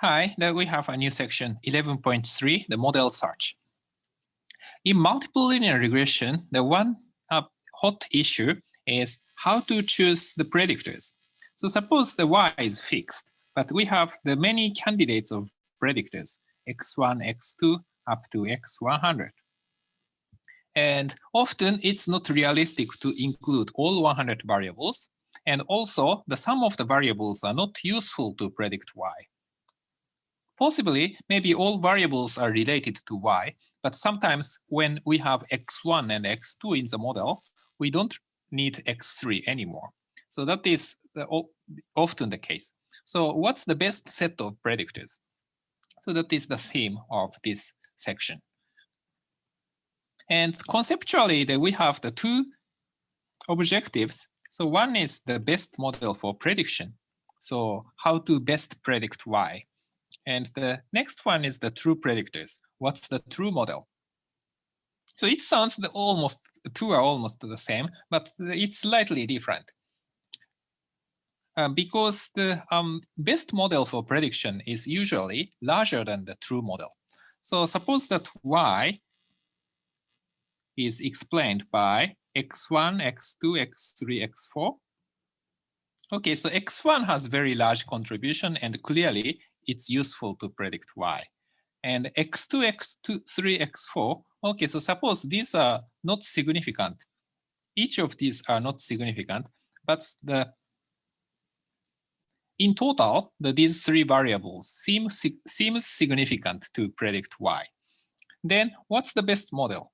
Hi, now we have a new section, 11.3, the model search. In multiple linear regression, the one hot issue is how to choose the predictors. So suppose the y is fixed, but we have the many candidates of predictors, x1, x2, up to x100. And often it's not realistic to include all 100 variables. And also, the sum of the variables are not useful to predict y. Possibly, maybe all variables are related to y, but sometimes when we have x1 and x2 in the model, we don't need x3 anymore. So that is often the case. So what's the best set of predictors? So that is the theme of this section. And conceptually, we have the two objectives. So one is the best model for prediction. So how to best predict y. And the next one is the true predictors. What's the true model? So it sounds two are almost the same, but it's slightly different. Because the best model for prediction is usually larger than the true model. So suppose that y is explained by x1, x2, x3, x4. Okay, so x1 has very large contribution, and clearly it's useful to predict y. And x2, x2, 3, x4, okay, so suppose these are not significant. Each of these are not significant, but in total, these three variables seems significant to predict y. Then what's the best model?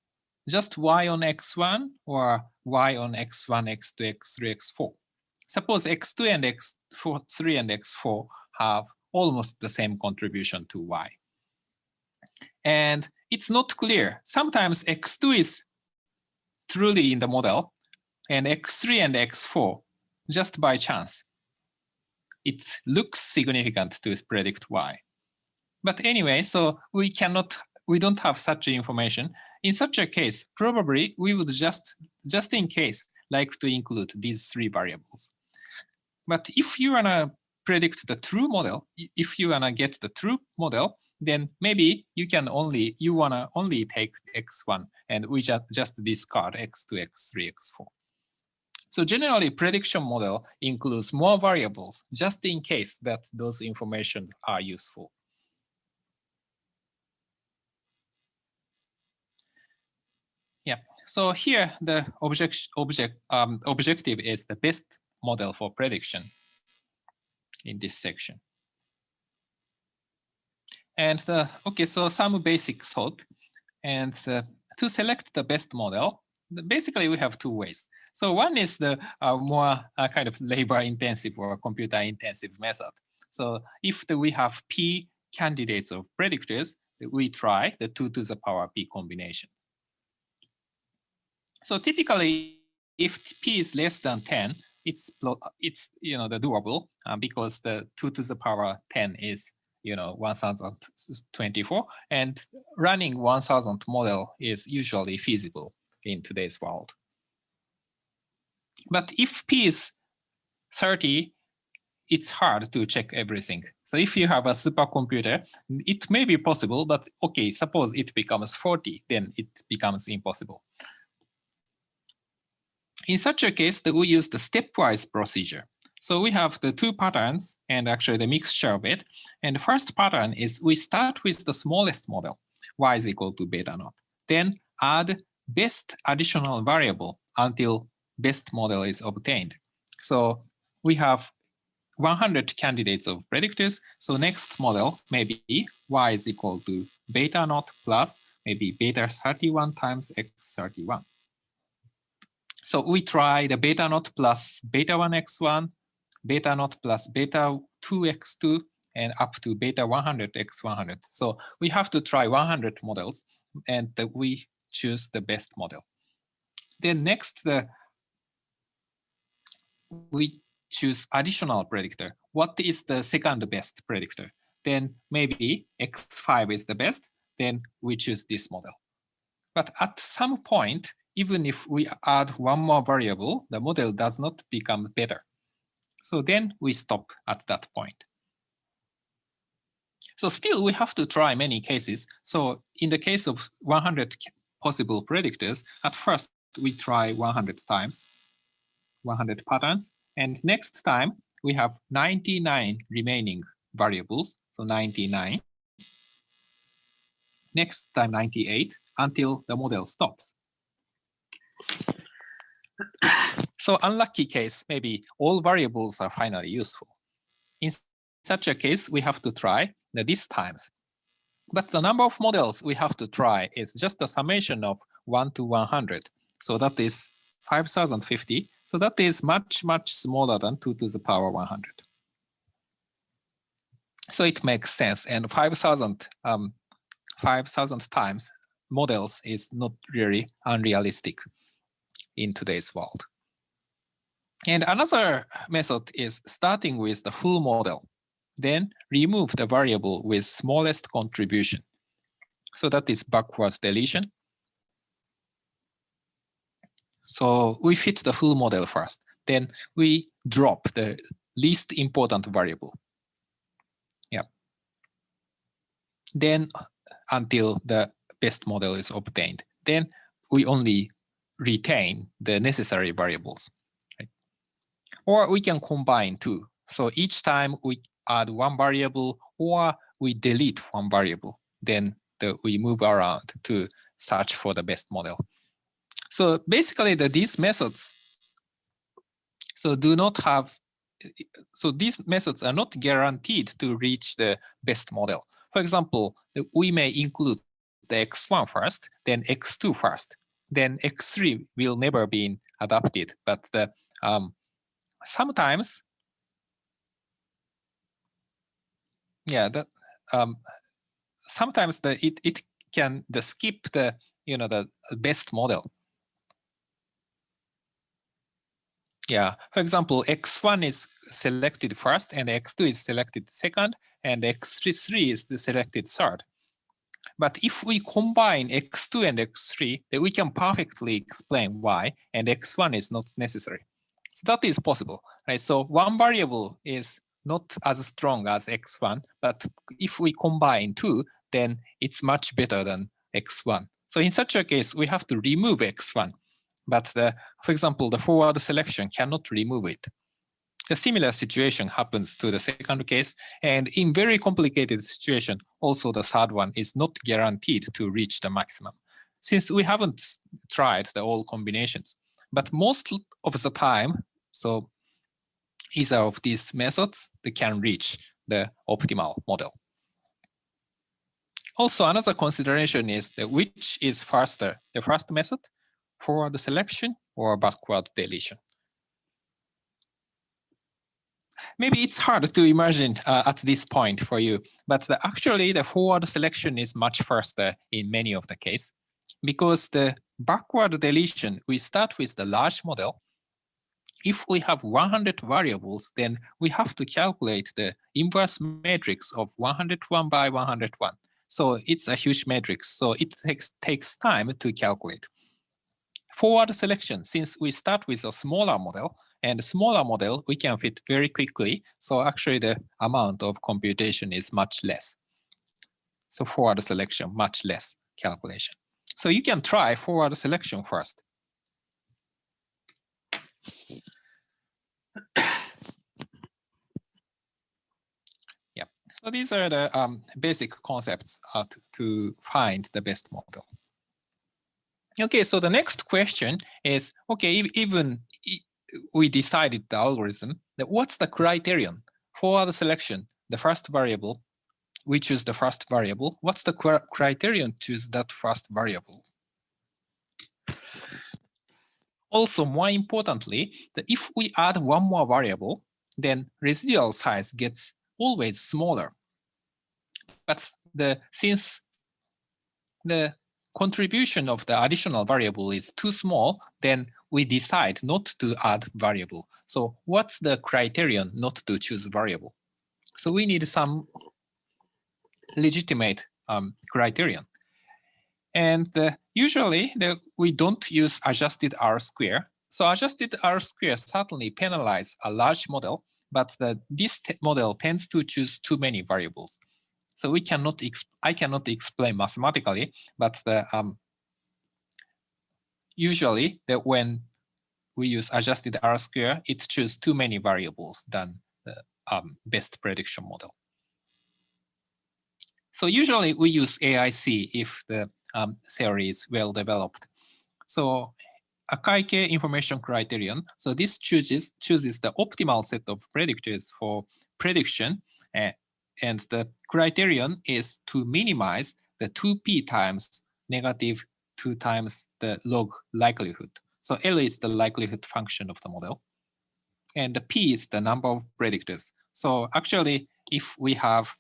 Just y on x1 or y on x1, x2, x3, x4? Suppose x2 and x4, 3 and x4 have almost the same contribution to y. And it's not clear. Sometimes x2 is truly in the model, and x3 and x4, just by chance, it looks significant to predict y. But anyway, so we don't have such information. In such a case, probably we would just in case like to include these three variables. But if you wanna predict the true model, if you wanna get the true model, then maybe you wanna only take x1 and we just discard x2, x3, x4. So generally, prediction model includes more variables just in case that those information are useful. Yeah. So here the objective is the best model for prediction in this section. And so some basic thought. And to select the best model, basically we have two ways. So one is the more kind of labor-intensive or computer-intensive method. So if we have p candidates of predictors, we try the 2 to the power p combination. So typically, if p is less than 10, it's the doable because the 2 to the power 10 is 1024, and running 1000 model is usually feasible in today's world. But if p is 30, it's hard to check everything. So if you have a supercomputer, it may be possible, but okay, suppose it becomes 40, then it becomes impossible. In such a case, we use the stepwise procedure. So we have the two patterns and actually the mixture of it. And the first pattern is we start with the smallest model, y is equal to beta naught. Then add best additional variable until best model is obtained. So we have 100 candidates of predictors. So next model may be y is equal to beta naught plus maybe beta 31 times x31. So we try the beta naught plus beta 1x1, beta naught plus beta 2x2, and up to beta 100x100. So we have to try 100 models, and we choose the best model. Then next, we choose additional predictor. What is the second best predictor? Then maybe x5 is the best, then we choose this model. But at some point, even if we add one more variable, the model does not become better. So then we stop at that point. So still we have to try many cases. So in the case of 100 possible predictors, at first we try 100 times, 100 patterns. And next time we have 99 remaining variables. So 99. Next time 98 until the model stops. So unlucky case, maybe all variables are finally useful. In such a case, we have to try these times. But the number of models we have to try is just a summation of 1 to 100. So that is 5050. So that is much, much smaller than 2 to the power 100. So it makes sense. And 5,000 times models is not really unrealistic in today's world. And another method is starting with the full model, then remove the variable with smallest contribution. So that is backwards deletion. So we fit the full model first, then we drop the least important variable. Yeah. Then until the best model is obtained, then we only retain the necessary variables. Right? Or we can combine two. So each time we add one variable or we delete one variable, then we move around to search for the best model. So basically these methods these methods are not guaranteed to reach the best model. For example, we may include the x1 first, then x2 first, then x3 will never be adapted. But sometimes, sometimes it can skip the the best model. Yeah, for example, x1 is selected first and x2 is selected second and x3 is selected third. But if we combine x2 and x3, then we can perfectly explain why, and x1 is not necessary. So that is possible, right? So one variable is not as strong as x1, but if we combine two, then it's much better than x1. So in such a case, we have to remove x1. But for example, the forward selection cannot remove it. A similar situation happens to the second case, and in very complicated situation, also the third one is not guaranteed to reach the maximum, since we haven't tried the all combinations. But most of the time, so either of these methods, they can reach the optimal model. Also, another consideration is which is faster, the first method, forward selection, or backward deletion. Maybe it's hard to imagine at this point for you, but actually the forward selection is much faster in many of the cases, because the backward deletion, we start with the large model. If we have 100 variables, then we have to calculate the inverse matrix of 101 by 101. So it's a huge matrix, so it takes time to calculate. Forward selection, since we start with a smaller model, and a smaller model we can fit very quickly, so actually the amount of computation is much less. So forward selection, much less calculation. So you can try forward selection first. Yeah, so these are the basic concepts to find the best model. Okay, so the next question is, okay, even we decided the algorithm, what's the criterion for the selection, the first variable, we choose the first variable, what's the criterion to choose that first variable? Also, more importantly, that if we add one more variable, then residual size gets always smaller. But since the contribution of the additional variable is too small, then we decide not to add variable. So what's the criterion not to choose variable? So we need some legitimate criterion. And usually we don't use adjusted R-square. So adjusted R-square certainly penalize a large model, but this model tends to choose too many variables. So I cannot explain mathematically, but usually when we use adjusted R-square, it chooses too many variables than the best prediction model. So usually we use AIC if the theory is well developed. So Akaike information criterion. So this chooses the optimal set of predictors for prediction, and the criterion is to minimize the 2p times negative 2 times the log likelihood. So L is the likelihood function of the model, and the p is the number of predictors. So actually, if we have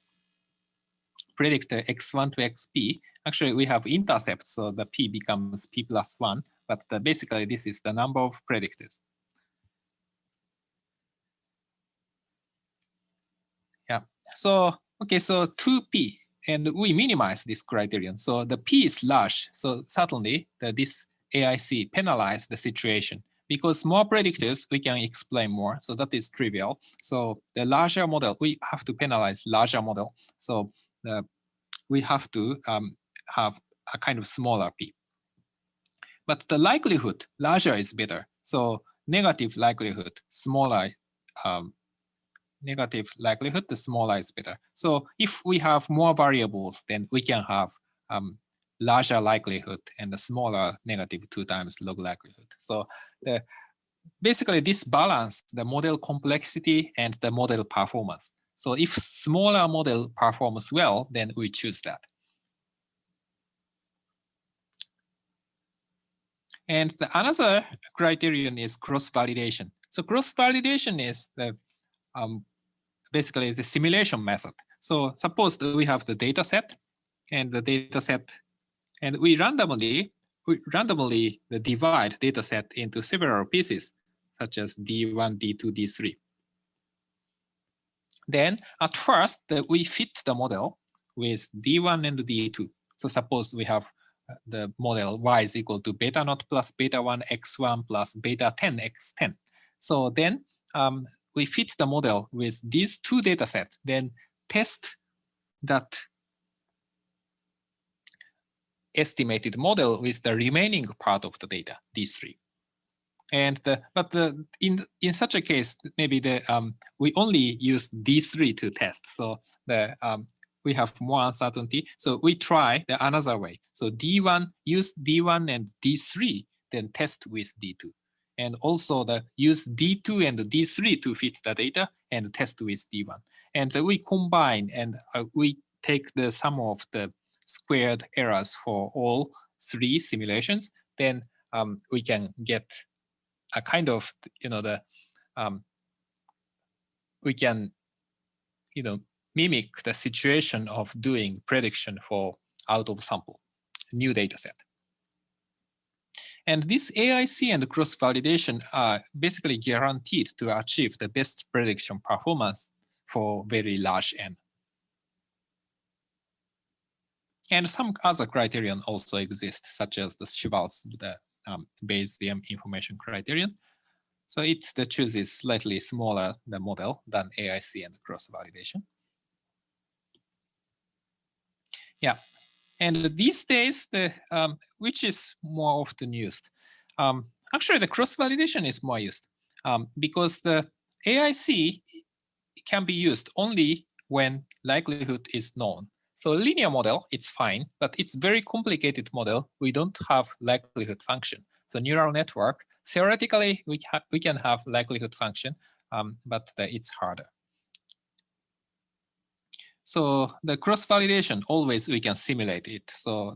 predictor x1 to xp, actually we have intercepts, so the p becomes p plus 1, but basically this is the number of predictors. Yeah, so okay, so 2p, and we minimize this criterion. So the p is large, so certainly this AIC penalize the situation, because more predictors we can explain more, so that is trivial. So the larger model, we have to penalize larger model, so we have to have a kind of smaller p. But the likelihood, larger is better. So negative likelihood, smaller, negative likelihood, the smaller is better. So if we have more variables, then we can have larger likelihood and a smaller negative 2 times log likelihood. So basically this balance the model complexity and the model performance. So if smaller model performs well, then we choose that. And the another criterion is cross-validation. So cross-validation is the basically the simulation method. So suppose that we have the data set, and the data set, and we randomly divide data set into several pieces, such as D1, D2, D3. Then at first, we fit the model with D1 and D2. So suppose we have the model y is equal to beta naught plus beta 1 x1 plus beta 10 x10. So then we fit the model with these two data sets, then test that estimated model with the remaining part of the data, D3. And in such a case, maybe we only use D3 to test. So we have more uncertainty. So we try the another way. So use D1 and D3, then test with D2. And also use D2 and D3 to fit the data and test with D1. And we combine and we take the sum of the squared errors for all three simulations. Then we can get a kind of, we can, mimic the situation of doing prediction for out of sample, new data set. And this AIC and cross-validation are basically guaranteed to achieve the best prediction performance for very large N. And some other criterion also exist, such as the Schwarz, the Bayesian information criterion. So it chooses slightly smaller the model than AIC and cross-validation. Yeah, and these days, which is more often used? Actually, the cross-validation is more used because the AIC can be used only when likelihood is known. So linear model, it's fine, but it's very complicated model. We don't have likelihood function. So neural network, theoretically, we can have likelihood function, but it's harder. So the cross-validation, always we can simulate it, so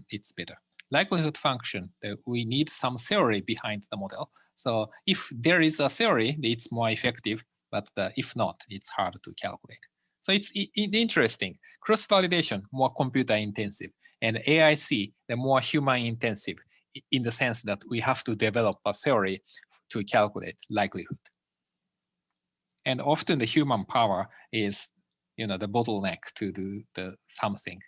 it's better. Likelihood function, we need some theory behind the model. So if there is a theory, it's more effective, but if not, it's hard to calculate. So it's interesting. Cross-validation, more computer intensive, and AIC, the more human intensive, in the sense that we have to develop a theory to calculate likelihood. And often the human power is the bottleneck to do something